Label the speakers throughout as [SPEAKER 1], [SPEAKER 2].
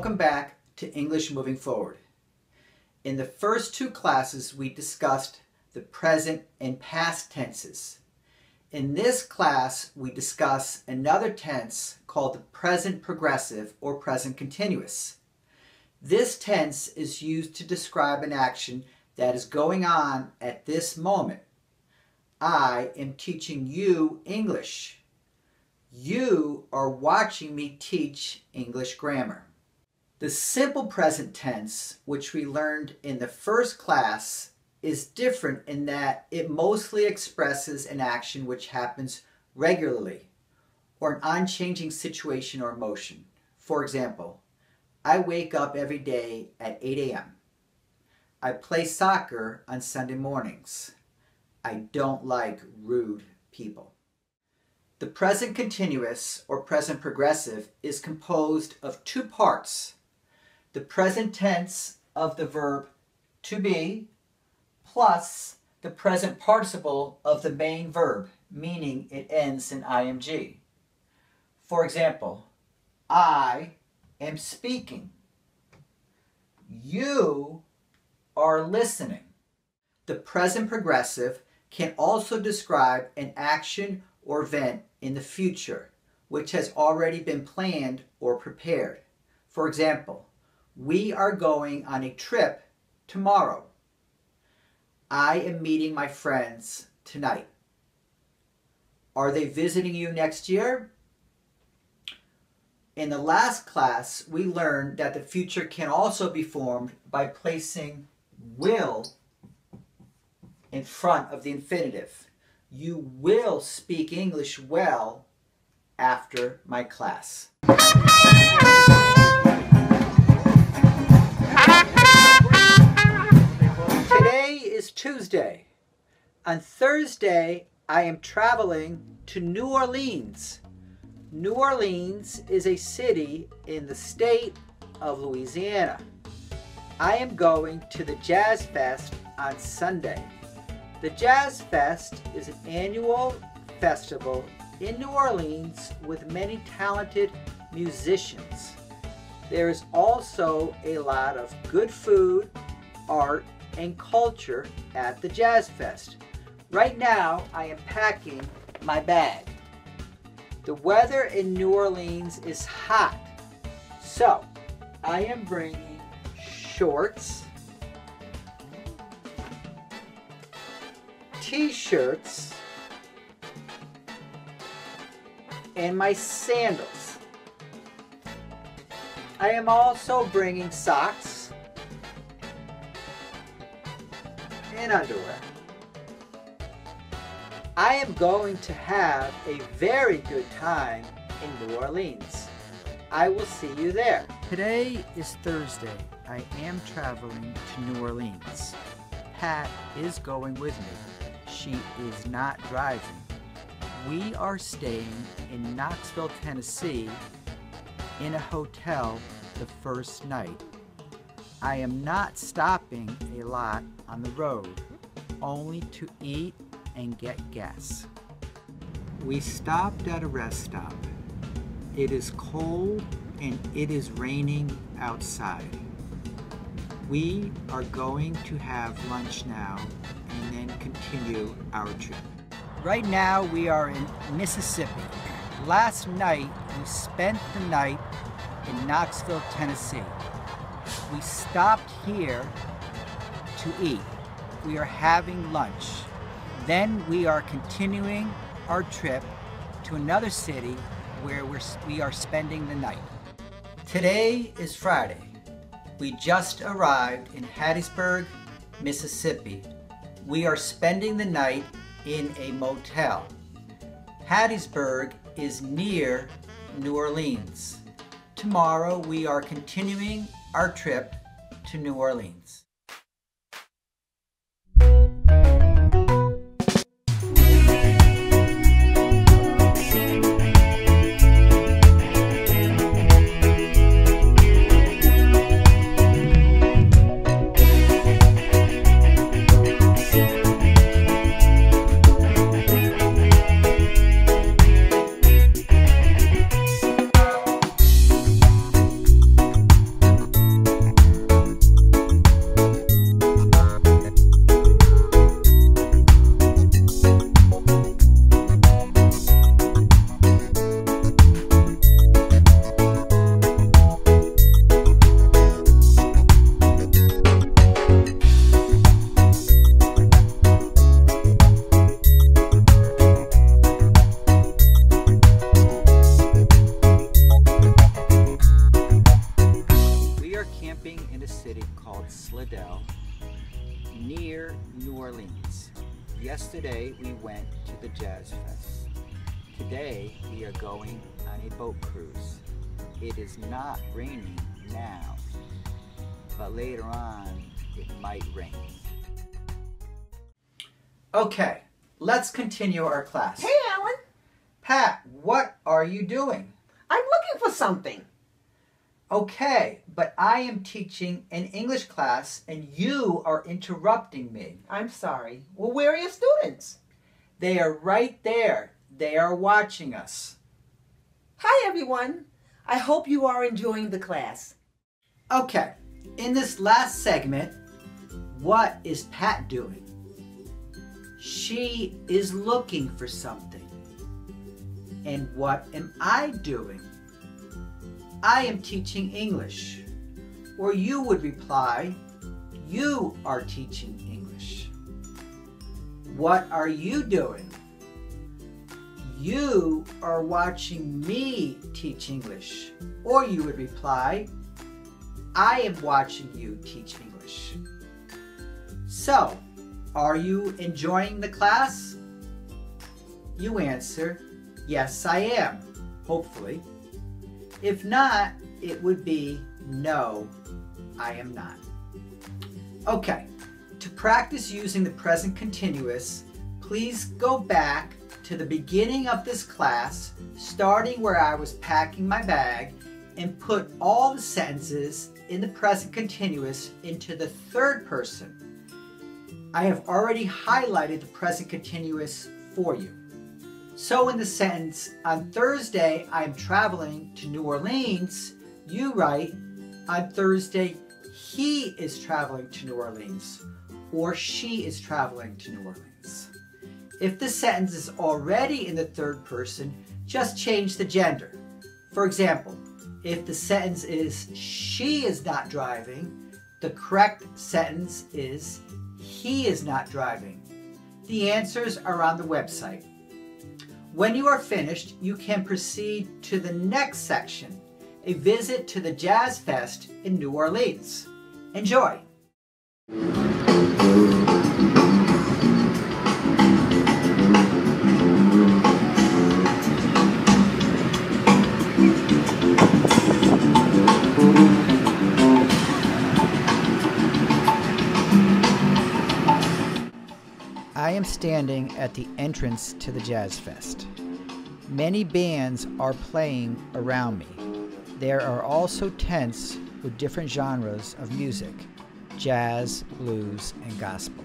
[SPEAKER 1] Welcome back to English Moving Forward. In the first two classes, we discussed the present and past tenses. In this class, we discuss another tense called the present progressive or present continuous. This tense is used to describe an action that is going on at this moment. I am teaching you English. You are watching me teach English grammar. The simple present tense, which we learned in the first class, is different in that it mostly expresses an action which happens regularly or an unchanging situation or emotion. For example, I wake up every day at 8 a.m. I play soccer on Sunday mornings. I don't like rude people. The present continuous or present progressive is composed of two parts. The present tense of the verb to be plus the present participle of the main verb, meaning it ends in ing. For example, I am speaking. You are listening. The present progressive can also describe an action or event in the future, which has already been planned or prepared. For example, we are going on a trip tomorrow. I am meeting my friends tonight. Are they visiting you next year? In the last class, we learned that the future can also be formed by placing will in front of the infinitive. You will speak English well after my class. Today is Tuesday. On Thursday, I am traveling to New Orleans. New Orleans is a city in the state of Louisiana. I am going to the Jazz Fest on Sunday. The Jazz Fest is an annual festival in New Orleans with many talented musicians. There is also a lot of good food, art, and culture at the Jazz Fest. Right now, I am packing my bag. The weather in New Orleans is hot, so I am bringing shorts, t-shirts, and my sandals. I am also bringing socks and underwear. I am going to have a very good time in New Orleans. I will see you there. Today is Thursday. I am traveling to New Orleans. Pat is going with me. She is not driving. We are staying in Knoxville, Tennessee in a hotel the first night. I am not stopping a lot on the road, only to eat and get gas. We stopped at a rest stop. It is cold and it is raining outside. We are going to have lunch now and then continue our trip. Right now we are in Mississippi. Last night we spent the night in Knoxville, Tennessee. We stopped here to eat. We are having lunch. Then we are continuing our trip to another city where we are spending the night. Today is Friday. We just arrived in Hattiesburg, Mississippi. We are spending the night in a motel. Hattiesburg is near New Orleans. Tomorrow we are continuing our trip to New Orleans. Yesterday we went to the Jazz Fest. Today we are going on a boat cruise. It is not raining now, but later on it might rain. Okay, let's continue our class.
[SPEAKER 2] Hey, Alan.
[SPEAKER 1] Pat, what are you doing?
[SPEAKER 2] I'm looking for something.
[SPEAKER 1] Okay, but I am teaching an English class and you are interrupting me.
[SPEAKER 2] I'm sorry. Well, where are your students?
[SPEAKER 1] They are right there. They are watching us.
[SPEAKER 2] Hi, everyone. I hope you are enjoying the class.
[SPEAKER 1] Okay, in this last segment, what is Pat doing? She is looking for something. And what am I doing? I am teaching English. Or you would reply, you are teaching English. What are you doing? You are watching me teach English. Or you would reply, I am watching you teach English. So, are you enjoying the class? You answer, yes, I am, hopefully. If not, it would be, no, I am not. Okay, to practice using the present continuous, please go back to the beginning of this class, starting where I was packing my bag, and put all the sentences in the present continuous into the third person. I have already highlighted the present continuous for you. So in the sentence, on Thursday I'm traveling to New Orleans, you write, on Thursday he is traveling to New Orleans, or she is traveling to New Orleans. If the sentence is already in the third person, just change the gender. For example, if the sentence is she is not driving, the correct sentence is he is not driving. The answers are on the website. When you are finished, you can proceed to the next section, a visit to the Jazz Fest in New Orleans. Enjoy! I am standing at the entrance to the Jazz Fest. Many bands are playing around me. There are also tents with different genres of music, jazz, blues, and gospel.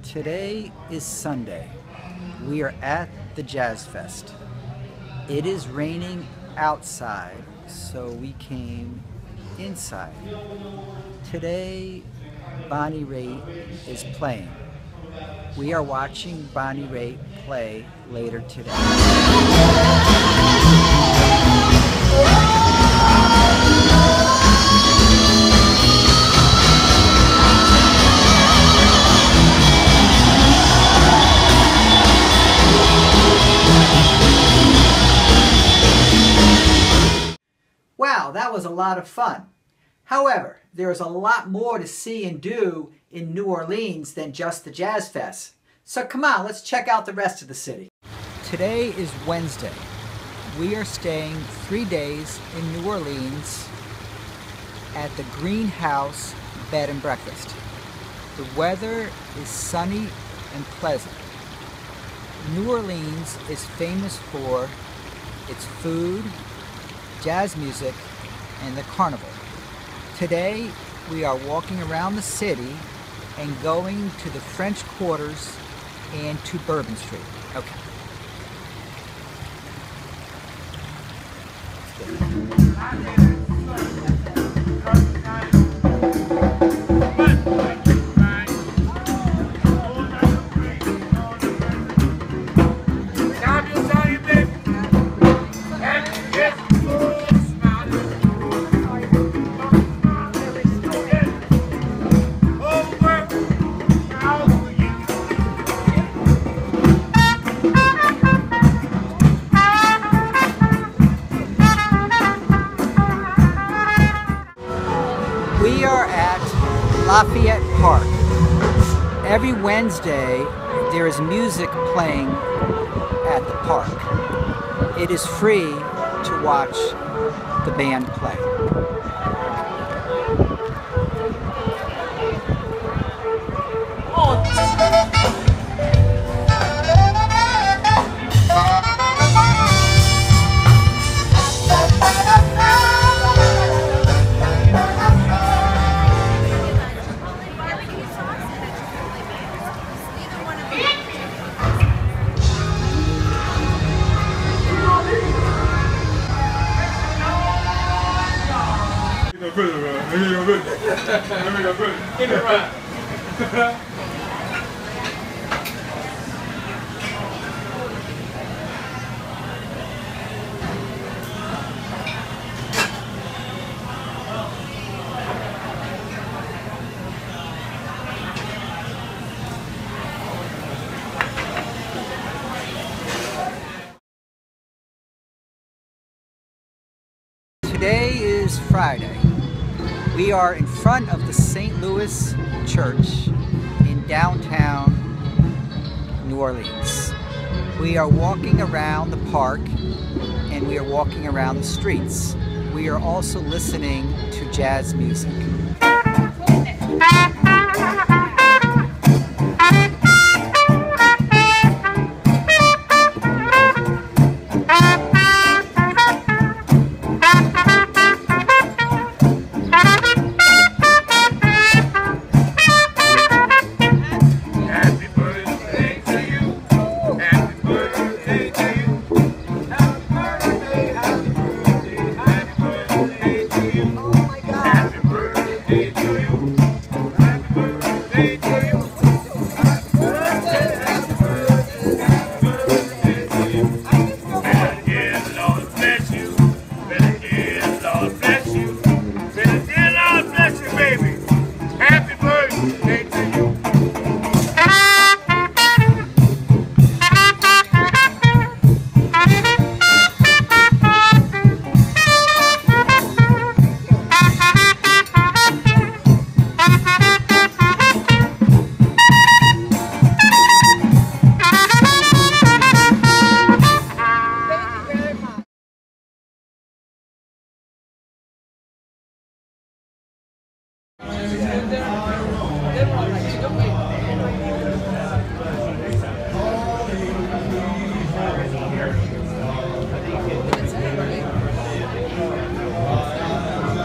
[SPEAKER 1] Today is Sunday. We are at the Jazz Fest. It is raining outside, so we came inside. Today, Bonnie Raitt is playing. We are watching Bonnie Raitt play later today. Wow, that was a lot of fun. However, there is a lot more to see and do in New Orleans than just the Jazz Fest. So come on, let's check out the rest of the city. Today is Wednesday. We are staying 3 days in New Orleans at the Greenhouse Bed and Breakfast. The weather is sunny and pleasant. New Orleans is famous for its food, jazz music, and the carnival. Today we are walking around the city and going to the French Quarters and to Bourbon Street. Okay. We are at Lafayette Park. Every Wednesday there is music playing at the park. It is free to watch the band play. Today is Friday. We are in front of the St. Louis Church in downtown New Orleans. We are walking around the park and we are walking around the streets. We are also listening to jazz music.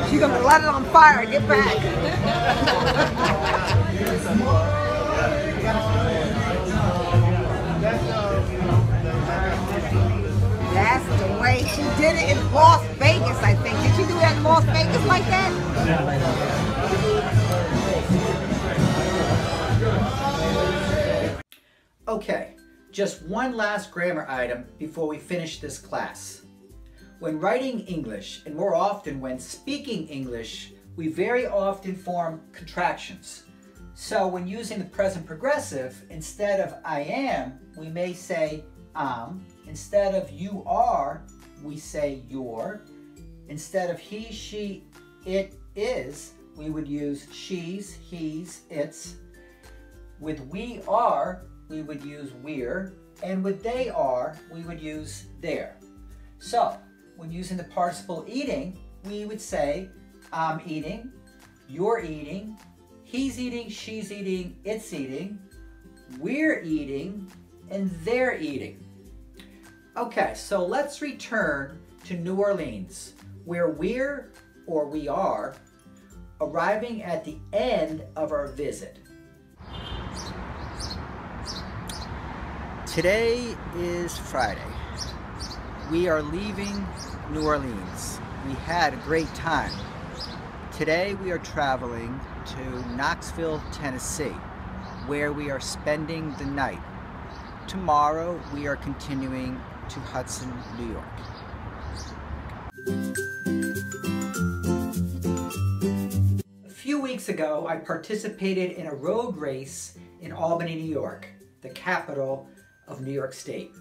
[SPEAKER 2] She's gonna light it on fire and get back. That's the way she did it in Las Vegas, I think. Did she do that in Las Vegas like that?
[SPEAKER 1] Okay, just one last grammar item before we finish this class. When writing English, and more often when speaking English, we very often form contractions. So when using the present progressive, instead of I am, we may say am. Instead of you are, we say you're. Instead of he, she, it is, we would use she's, he's, it's. With we are, we would use we're. And with they are, we would use their. So, when using the participle eating, we would say, I'm eating, you're eating, he's eating, she's eating, it's eating, we're eating, and they're eating. Okay, so let's return to New Orleans, where we're, or we are, arriving at the end of our visit. Today is Friday. We are leaving New Orleans. We had a great time. Today we are traveling to Knoxville, Tennessee, where we are spending the night. Tomorrow we are continuing to Hudson, New York. A few weeks ago, I participated in a road race in Albany, New York, the capital of New York State.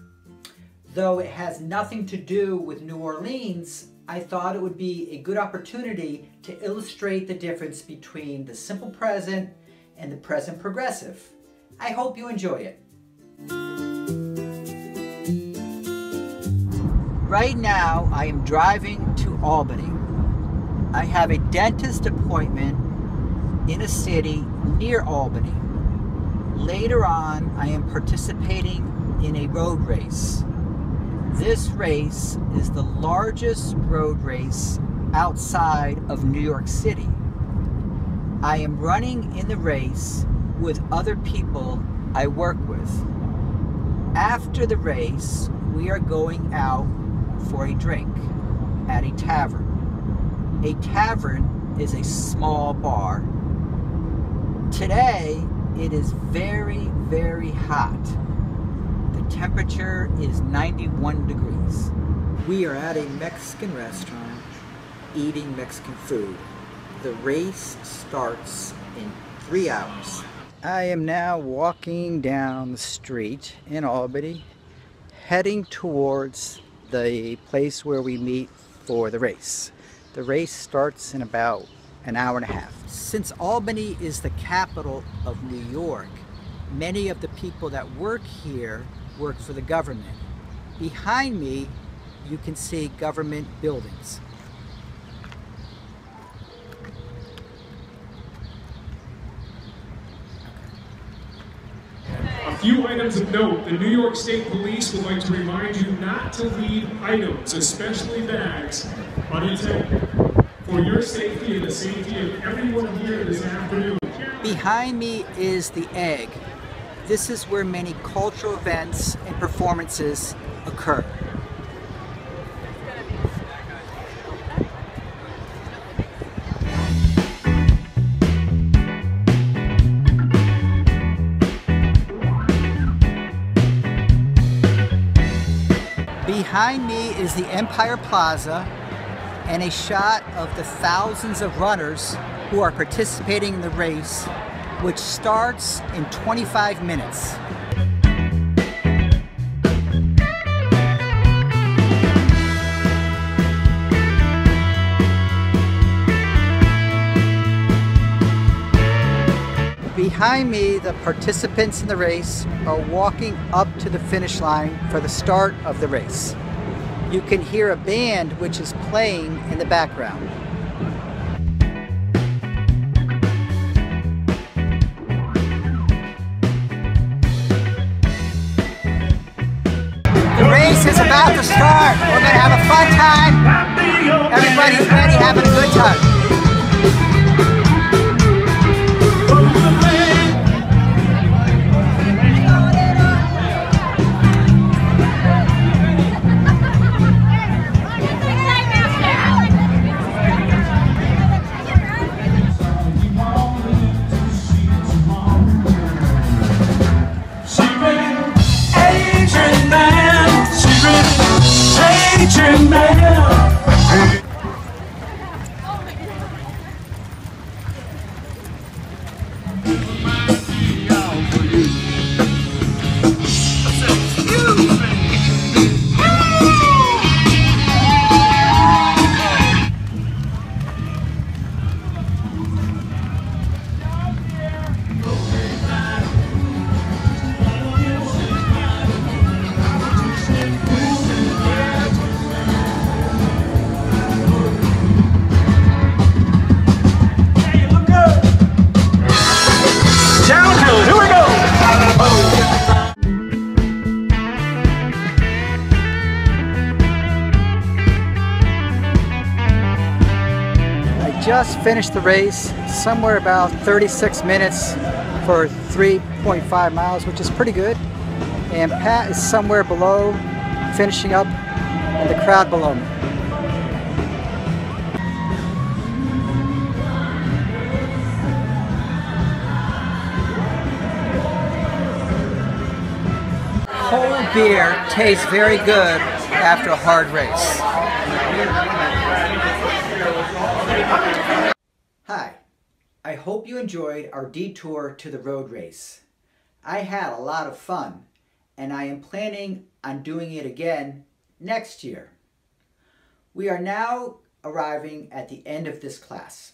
[SPEAKER 1] Though it has nothing to do with New Orleans, I thought it would be a good opportunity to illustrate the difference between the simple present and the present progressive. I hope you enjoy it. Right now, I am driving to Albany. I have a dentist appointment in a city near Albany. Later on, I am participating in a road race. This race is the largest road race outside of New York City. I am running in the race with other people I work with. After the race, we are going out for a drink at a tavern. A tavern is a small bar. Today, it is very, very hot. The temperature is 91 degrees. We are at a Mexican restaurant eating Mexican food. The race starts in 3 hours. I am now walking down the street in Albany, heading towards the place where we meet for the race. The race starts in about an hour and a half. Since Albany is the capital of New York, many of the people that work here work for the government. Behind me, you can see government buildings.
[SPEAKER 3] A few items of note. The New York State Police would like to remind you not to leave items, especially bags, unattended. For your safety and the safety of everyone here this afternoon.
[SPEAKER 1] Behind me is the Egg. This is where many cultural events and performances occur. Behind me is the Empire Plaza and a shot of the thousands of runners who are participating in the race, which starts in 25 minutes. Behind me, the participants in the race are walking up to the finish line for the start of the race. You can hear a band which is playing in the background. The race is about to start. We're going to have a fun time. Everybody's ready, having a good time. just finished the race, somewhere about 36 minutes for 3.5 miles, which is pretty good. And Pat is somewhere below, finishing up in the crowd below me. Cold beer tastes very good after a hard race. Hi, I hope you enjoyed our detour to the road race. I had a lot of fun, and I am planning on doing it again next year. We are now arriving at the end of this class.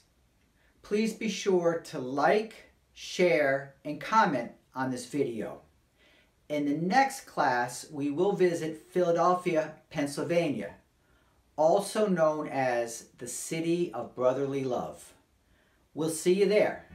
[SPEAKER 1] Please be sure to like, share, and comment on this video. In the next class, we will visit Philadelphia, Pennsylvania, also known as the City of Brotherly Love. We'll see you there.